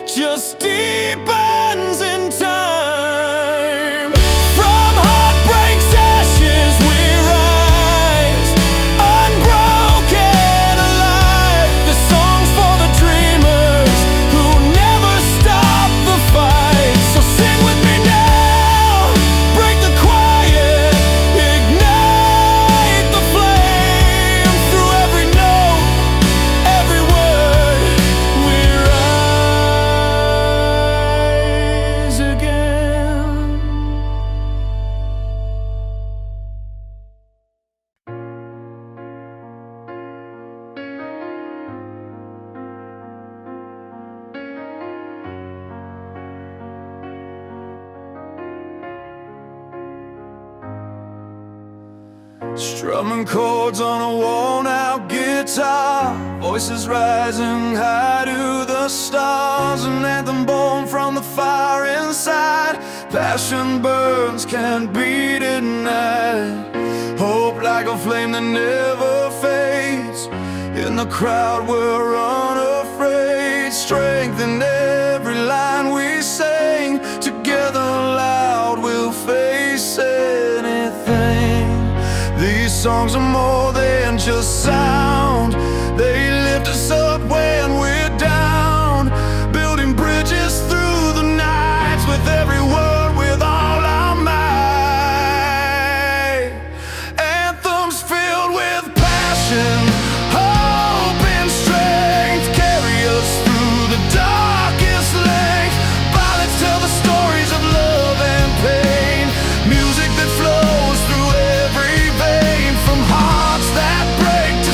[SPEAKER 1] just deepens in time. From heartbreak's ashes we rise, unbroken, alive. The songs for the dreamers who never stop the fight. So sing with me now, break the quiet, ignite the flame. Through every note, every word, we rise again. Strumming chords on a worn-out guitar, voices rising high to the stars, an anthem born from the fire inside. Passion burns, can't be denied. Hope like a flame that never fades. In the crowd we're unafraid, strength in every line we sing. Together loud we'll face anything. These songs are more than just sound, they lift us up when we're down, building bridges through the nights with every word, with all our might. Anthems filled with passion, hope and strength carry us through the darkest length. Ballads tell the stories of love and pain, music that flows through every vein, from hearts that break to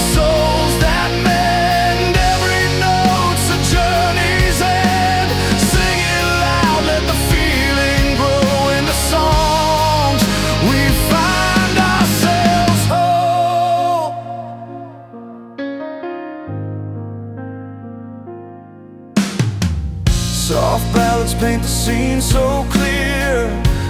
[SPEAKER 1] Soft ballads paint the scene so clear,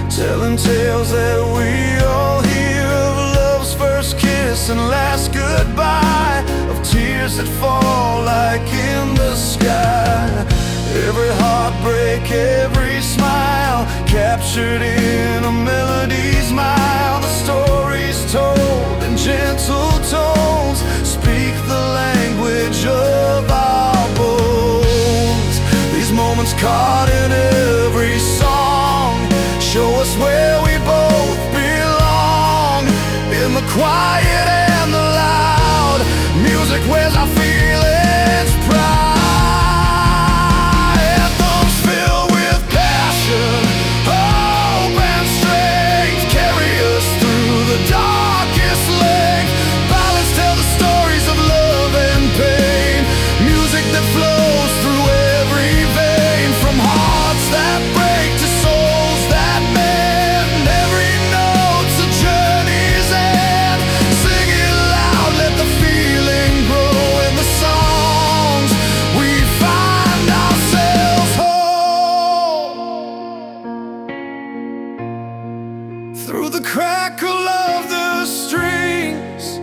[SPEAKER 1] telling tales that we all hear of love's first kiss and last goodbye, of tears that fall like in the sky. Every heartbreak, every smile, captured in a melody's mile. The stories told in gentle tones speak the language of our bones. These moments caught in every song show us where we both belong. In the quiet and the loud, music wears our feelings proud. Anthems filled with passion, hope and strength carry us through the darkest length. Ballads tell the stories of love and pain, music that flows through every vein. From hearts that break to souls that mend, every note's a journey's end. Sing it loud, let the feeling grow. In the songs we find ourselves whole. Through the crackle of the strings,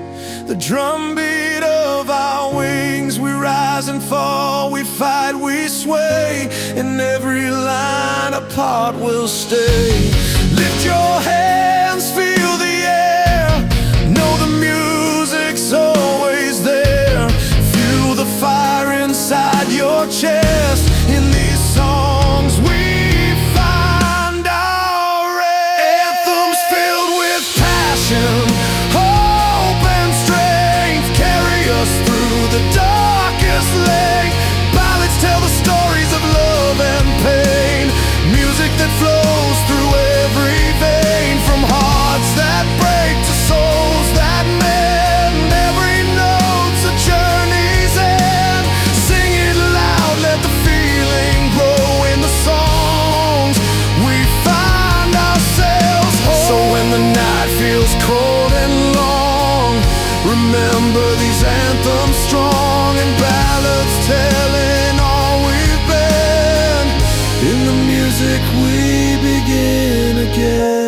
[SPEAKER 1] the drumbeat of our wings, we rise and fall, we fight, we sway. In every line apart we'll stay. Lift your hands, feel the air, know the music's always there. Feel the fire inside your chest. In these songs we find our rest. Anthems filled with passion, hope and strength carry us through the darkest length. Ballads tell the stories of love and pain, music that flows through every vein. From hearts that break to souls that mend, every note's a journey's end. Sing it loud, let the feeling grow. In the songs we find ourselves whole. So when the night feels cold and long, remember these anthems strong, and ballads telling all we've been. In the music we begin again.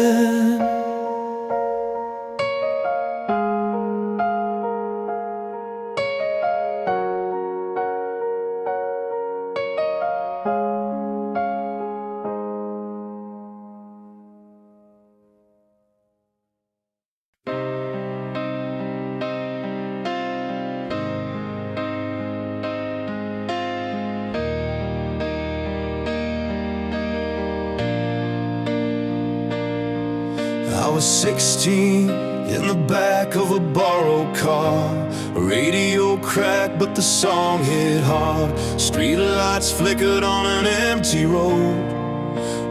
[SPEAKER 1] I was 16 in the back of a borrowed car. Radio cracked, but the song hit hard. Street lights flickered on an empty road.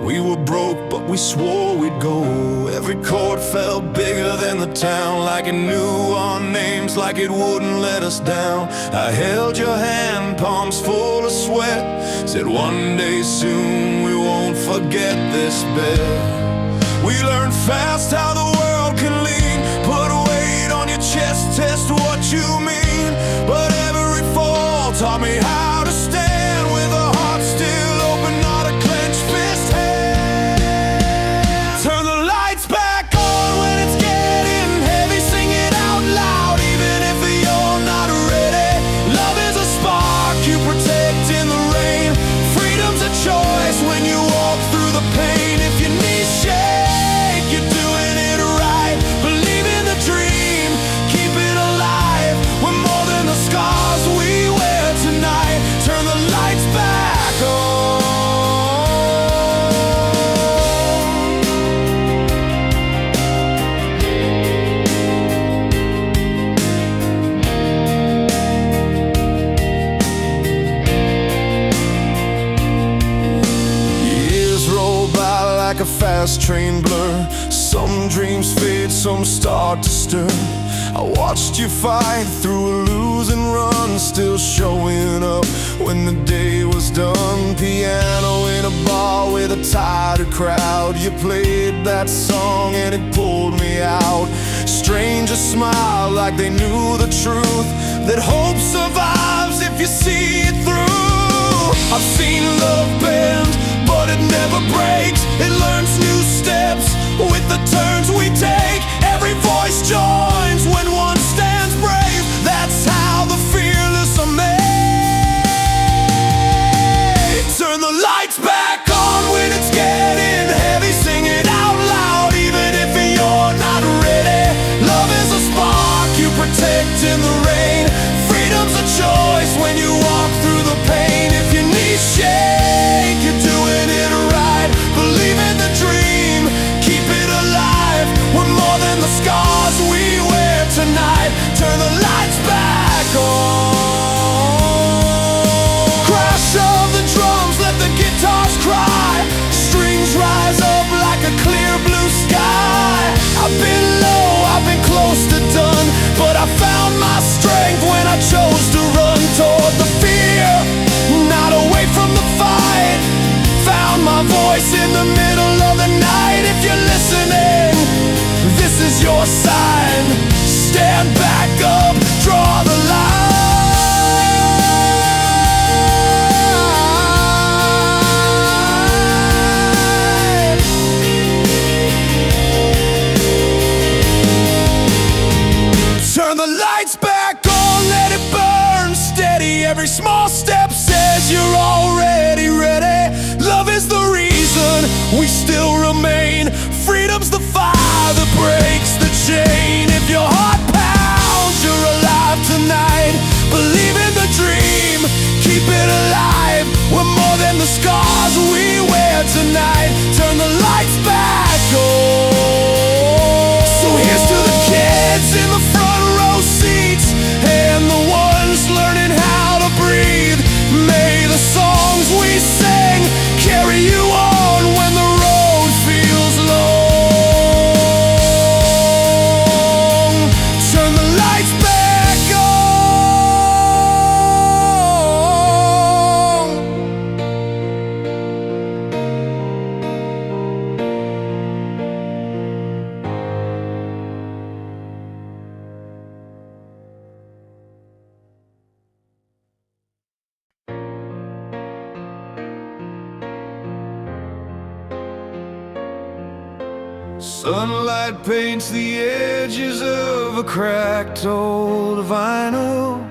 [SPEAKER 1] We were broke, but we swore we'd go. Every chord felt bigger than the town, like it knew our names, like it wouldn't let us down. I held your hand, palms full of sweat, said one day soon we won't forget this bet. We learned fast how the world can lean, put weight on your chest, test what you mean. But every fall taught me how to stand with a heart still open, not a clenched fist hand. Turn the lights back on when it's getting heavy, sing it out loud even if you're not ready. Love is a spark you protect in the rain, freedom's a choice when you walk through the pain. If your knees shake, you're doing it right. Believe in the dream, keep it alive. We're more than the scars we wear tonight. Turn the lights back on. Years roll by like a fast train blur. Some dreams fade, some start to stir. I watched you fight through a losing run, still showing up when the day was done. Piano in a bar with a tired crowd, you played that song and it pulled me out. Strangers smiled like they knew the truth, that hope survives if you see it through. I've seen love bend
[SPEAKER 2] never breaks. It learns new steps with the turns we take. Every voice joins when one stands brave. That's how the fearless are made. Turn the lights back on when it's getting heavy. Sing it out loud even if you're not ready. Love is a spark you protect in the rain. Freedom's a choice when you walk through the pain. If your knees shake, you're doing it right. Believe in the dream, keep it alive. We're more than the scars we wear tonight. Turn the lights back on. Crash of the drums, let the guitars cry. Strings rise up like a clear blue sky. I've been low, I've been close to done, but I found my strength when I chose to run toward the fear, not away from the fight. Found my voice in the middle of the night. If you're listening, this is your sign. Stand back up, draw the line. Turn the lights back on, let it burn steady. Every small step says you're already ready. Love is the reason we still remain. Freedom's the fire that breaks the chain. If your heart pounds, you're alive tonight. Believe in the dream, keep it alive. We're more than the scars we wear tonight. Turn the lights back on. So here's to the kids in the front row seats and the ones learning how to breathe. May the songs we sing carry you on when the road feels long. Turn the lights back on.
[SPEAKER 1] Sunlight paints the edges of a cracked old vinyl,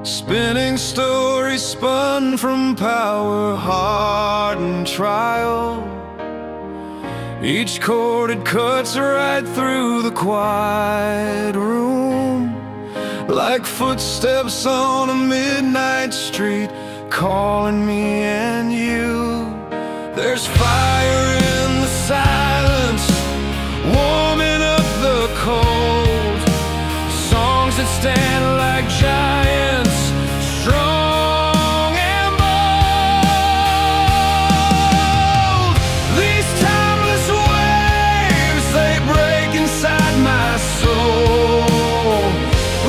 [SPEAKER 1] spinning stories spun from power, heart, and trial. Each chord it cuts right through the quiet room, like footsteps on a midnight street, calling me and you. There's fire in the silence, warming up the cold. Songs that stand like giants, strong and bold. These timeless waves, they break inside my soul.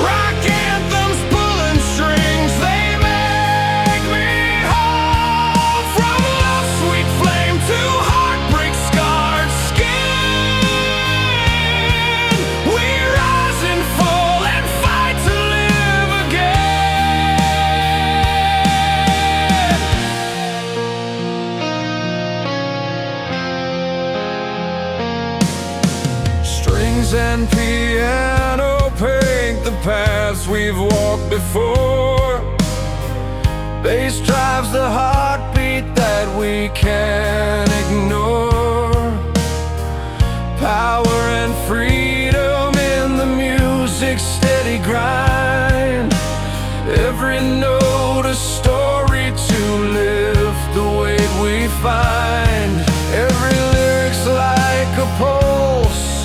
[SPEAKER 1] Rock anthems pulling strings, they make me whole. From love's sweet flame to heartbreak scarred skin, we rise and fall and fight to live again. Strings and piano paint the paths we've walked before. Bass drives the heartbeat that we can't ignore. Power and freedom in the music's steady grind. Every note a story to lift the weight we find. Every lyric's like a pulse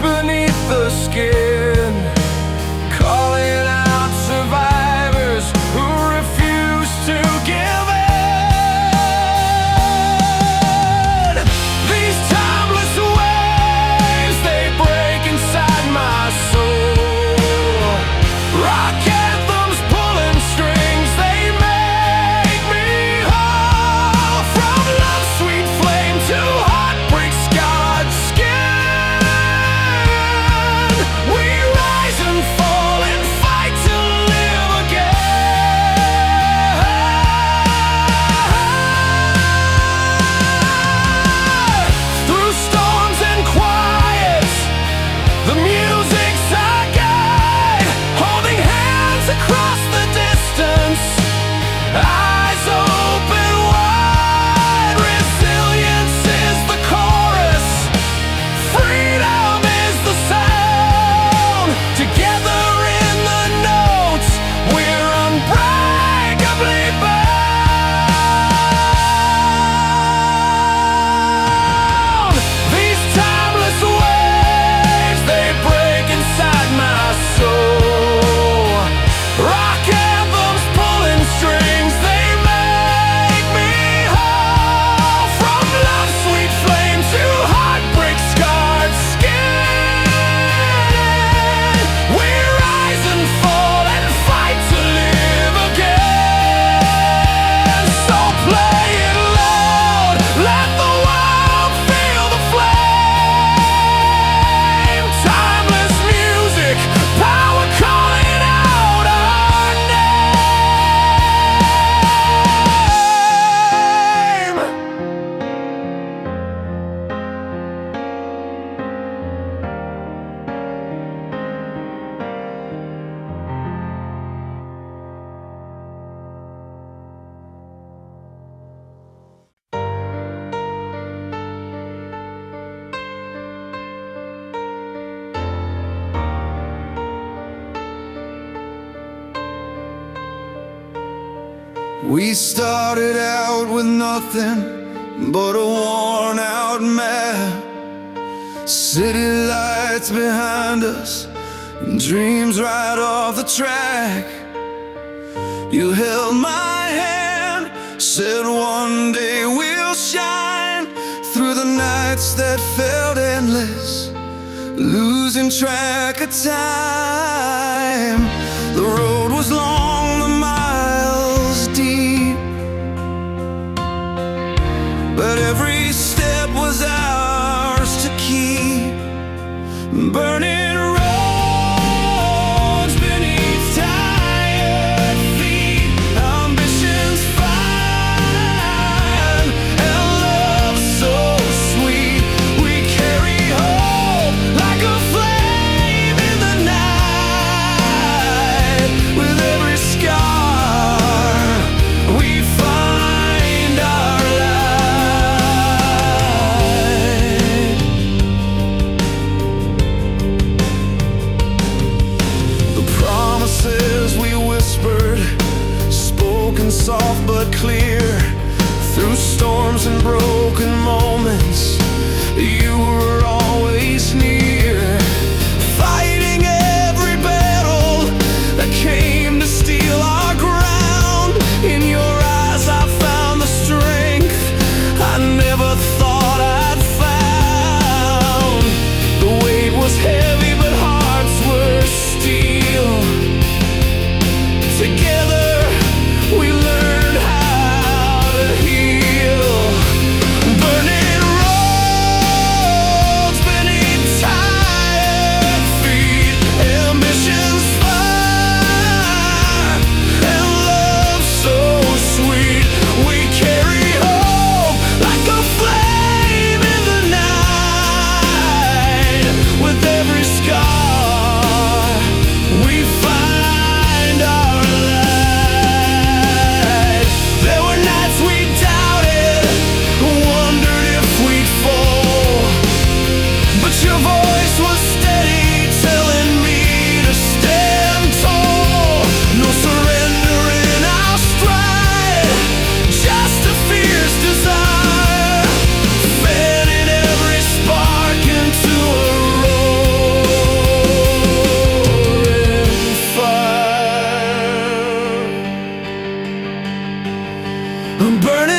[SPEAKER 1] beneath the skin, calling out survivors who refuse to
[SPEAKER 2] We started out with nothing but a worn out map, city lights behind us and dreams right off the track. You held my hand, said one day we'll shine through the nights that felt endless, losing track of time. The road was long, the miles deep, but every step was ours to keep. Burning roads beneath tired feet, ambitions fine and love so sweet. We carry hope like a flame in the night. With every scar we find our light. The promises we whispered, spoken soft but clear, through storms and broken moments, you were always near. Fighting every battle that came to steal our ground. In your eyes I found the strength I never thought I'd found. The weight was heavy but hearts were steel. Together we learned how to heal. Burning roads beneath tired feet, ambitions fire and love so sweet. We carry hope like a flame in the night. With every scar we find our light. There were nights we doubted, wondered if we'd fall, but your voice was steady, telling me to stand tall. No surrender in our stride, just a fierce desire, fanning every spark into a roaring fire. I'm burning